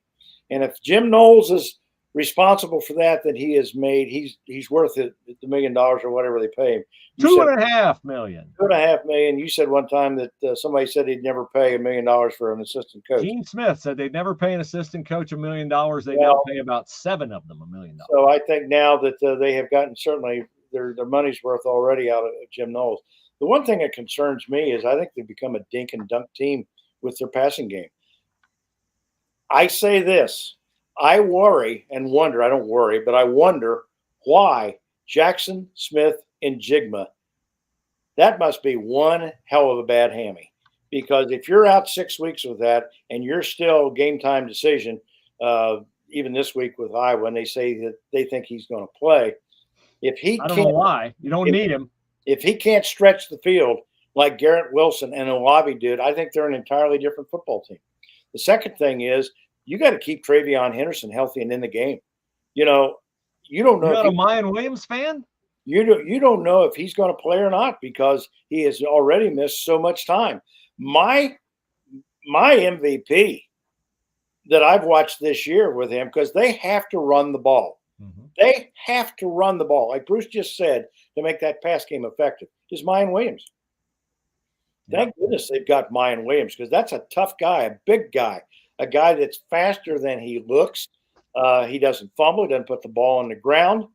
And if Jim Knowles is responsible for that, then he's worth it, the $1 million or whatever they pay him. $2.5 million. $2.5 million. You said one time that somebody said he'd never pay $1 million for an assistant coach. Gene Smith said they'd never pay an assistant coach $1 million. They now pay about 7 of them $1 million. So I think now that they have gotten certainly their money's worth already out of Jim Knowles. The one thing that concerns me is I think they've become a dink and dunk team with their passing game. I say this. I worry and wonder. I don't worry, but I wonder why Jackson Smith and Jigma. That must be one hell of a bad hammy, because if you're out 6 weeks with that and you're still game time decision, even this week with Iowa, and they say that they think he's going to play. I don't know why. You don't need him. If he can't stretch the field like Garrett Wilson and Olave did, I think they're an entirely different football team. The second thing is you got to keep Travion Henderson healthy and in the game. You don't know. You're not a Marion Williams fan? You don't know if he's going to play or not because he has already missed so much time. My MVP that I've watched this year with him, because they have to run the ball. Mm-hmm. They have to run the ball, like Bruce just said, to make that pass game effective, is Marion Williams. Thank goodness they've got Marion Williams, because that's a tough guy, a big guy, a guy that's faster than he looks. He doesn't fumble. He doesn't put the ball on the ground.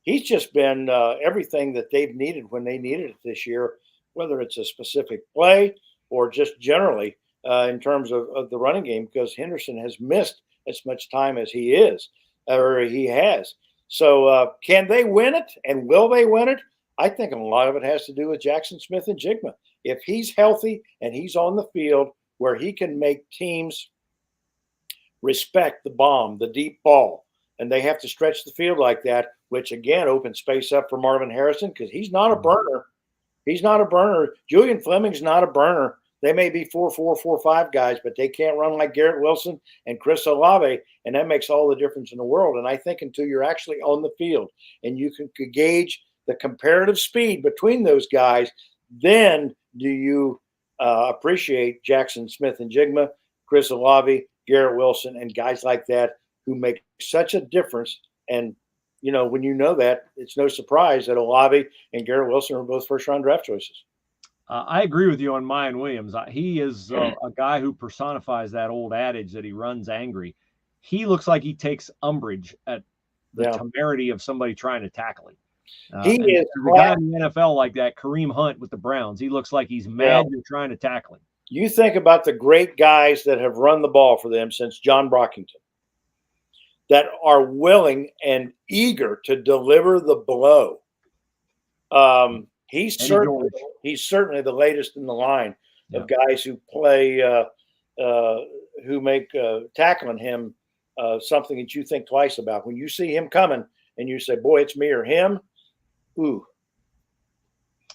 He's just been everything that they've needed when they needed it this year, whether it's a specific play or just generally in terms of the running game, because Henderson has missed as much time as he has. So can they win it, and will they win it? I think a lot of it has to do with Jackson Smith and Jigma. If he's healthy and he's on the field where he can make teams respect the bomb, the deep ball, and they have to stretch the field like that, which again opens space up for Marvin Harrison, because he's not a burner. He's not a burner. Julian Fleming's not a burner. They may be 4-4, 4-5 guys, but they can't run like Garrett Wilson and Chris Olave, and that makes all the difference in the world. And I think until you're actually on the field and you can gauge the comparative speed between those guys, then do you appreciate Jackson Smith and Jigma, Chris Olave, Garrett Wilson, and guys like that who make such a difference. And, when you know that, it's no surprise that Olave and Garrett Wilson are both first-round draft choices. I agree with you on Marion Williams. He is a guy who personifies that old adage that he runs angry. He looks like he takes umbrage at the Yeah. temerity of somebody trying to tackle him. He And is the guy in the NFL like that, Kareem Hunt with the Browns, he looks like he's mad you're trying to tackle him. You think about the great guys that have run the ball for them since John Brockington that are willing and eager to deliver the blow. He's certainly the latest in the line of guys who play, who make tackling him something that you think twice about. When you see him coming and you say, boy, it's me or him, ooh.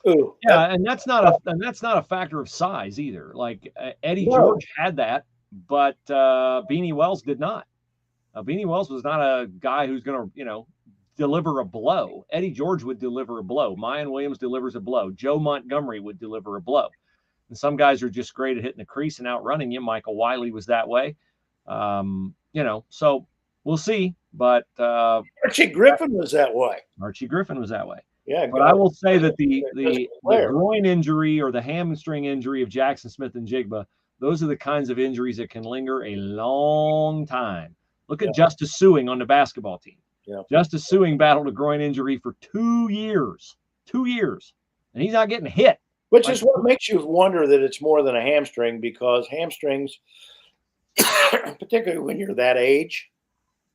Yeah, and that's not a factor of size either. Like Eddie George had that, but Beanie Wells did not. Beanie Wells was not a guy who's going to, deliver a blow. Eddie George would deliver a blow. Mayan Williams delivers a blow. Joe Montgomery would deliver a blow. And some guys are just great at hitting the crease and outrunning you. Michael Wiley was that way. So we'll see. But Archie Griffin was that way. Yeah, but I will say that the groin injury or the hamstring injury of Jackson Smith and Jigba, those are the kinds of injuries that can linger a long time. Look at Justice Sewing on the basketball team. Yeah. Justice Sewing battled a groin injury for 2 years. 2 years. And he's not getting hit. Which is what makes you wonder that it's more than a hamstring, because hamstrings, particularly when you're that age,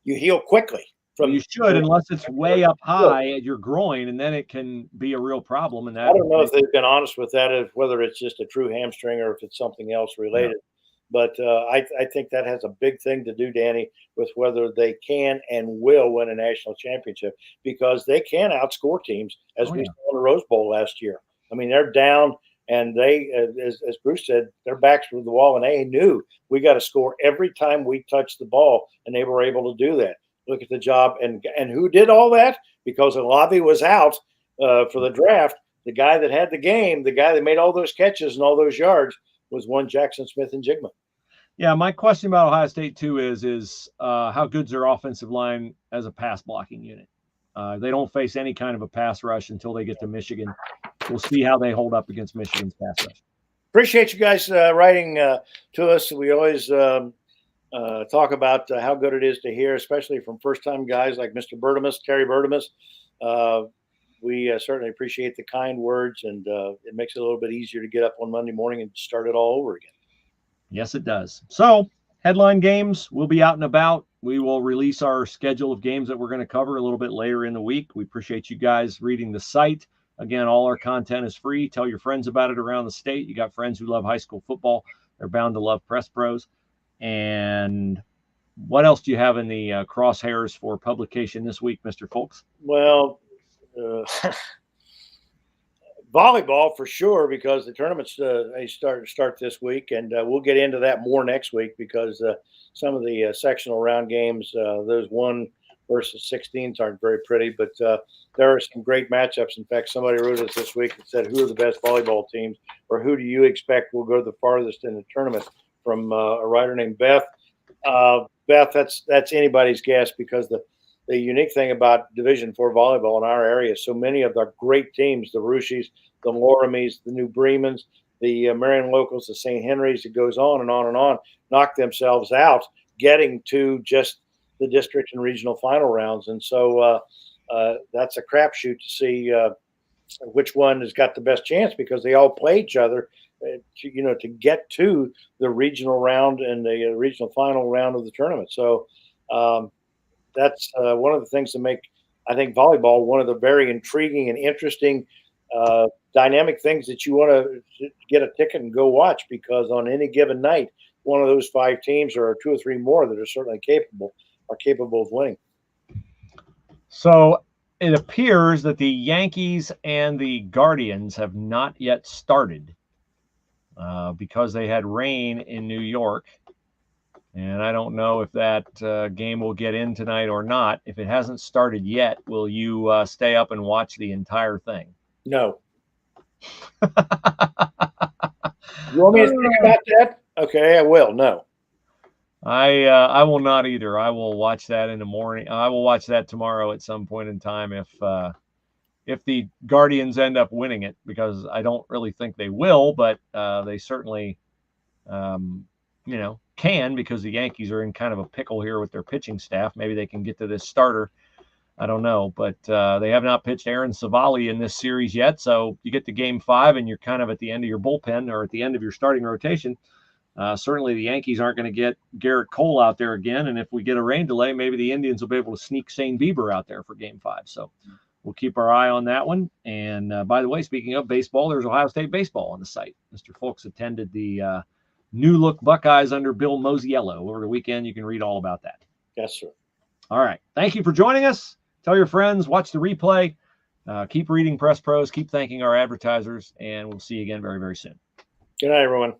you heal quickly. You should, unless it's way up high at your groin, and then it can be a real problem. And I don't know if they've been honest with that, whether it's just a true hamstring or if it's something else related. Yeah. But I think that has a big thing to do, Danny, with whether they can and will win a national championship, because they can outscore teams, as we saw in the Rose Bowl last year. I mean, they're down, and they, as Bruce said, their backs were to the wall, and they knew we got to score every time we touch the ball, and they were able to do that. Look at the job, and who did all that? Because Olave was out for the draft. The guy that had the game, the guy that made all those catches and all those yards, was one Jackson Smith and Jigma. Yeah, my question about Ohio State too is how good's their offensive line as a pass blocking unit? They don't face any kind of a pass rush until they get to Michigan. We'll see how they hold up against Michigan's pass rush. Appreciate you guys writing to us. We always talk about how good it is to hear, especially from first-time guys like Mr. Bertimus, Terry Bertimus. We certainly appreciate the kind words, and it makes it a little bit easier to get up on Monday morning and start it all over again. Yes, it does. So, headline games, we'll be out and about. We will release our schedule of games that we're going to cover a little bit later in the week. We appreciate you guys reading the site. Again, all our content is free. Tell your friends about it around the state. You got friends who love high school football. They're bound to love Press Pros. And what else do you have in the crosshairs for publication this week, Mr. Folks? Well, volleyball for sure, because the tournaments they start this week, and we'll get into that more next week, because some of the sectional round games, those 1 versus 16s aren't very pretty, but there are some great matchups. In fact, somebody wrote us this week and said, who are the best volleyball teams, or who do you expect will go the farthest in the tournament? From a writer named Beth. Beth, that's anybody's guess, because the unique thing about Division IV volleyball in our area, so many of the great teams, the Rushis, the Lorimies, the New Bremans, the Marion Locals, the St. Henrys, it goes on and on and on, knock themselves out, getting to just the district and regional final rounds. And so that's a crapshoot to see which one has got the best chance, because they all play each other to get to the regional round and the regional final round of the tournament. So that's one of the things that make, I think, volleyball one of the very intriguing and interesting dynamic things that you want to get a ticket and go watch, because on any given night, one of those 5 teams, or 2 or 3 more that are certainly capable of winning. So it appears that the Yankees and the Guardians have not yet started because they had rain in New York. And I don't know if that game will get in tonight or not. If it hasn't started yet, will you stay up and watch the entire thing? No. You want me to think about that? Okay, I will. No. I will not either. I will watch that in the morning. I will watch that tomorrow at some point in time if the Guardians end up winning it, because I don't really think they will, but they certainly can, because the Yankees are in kind of a pickle here with their pitching staff. Maybe they can get to this starter I don't know, but they have not pitched Aaron Savali in this series yet. So you get to game 5 and you're kind of at the end of your bullpen or at the end of your starting rotation. Certainly the Yankees aren't going to get Garrett Cole out there again. And if we get a rain delay, maybe the Indians will be able to sneak Shane Bieber out there for game 5. So we'll keep our eye on that one. And by the way, speaking of baseball, there's Ohio State baseball on the site. Mr. Fulks attended the new look Buckeyes under Bill Mosiello over the weekend. You can read all about that. Yes, sir. All right. Thank you for joining us. Tell your friends, watch the replay. Keep reading Press Pros. Keep thanking our advertisers. And we'll see you again very, very soon. Good night, everyone.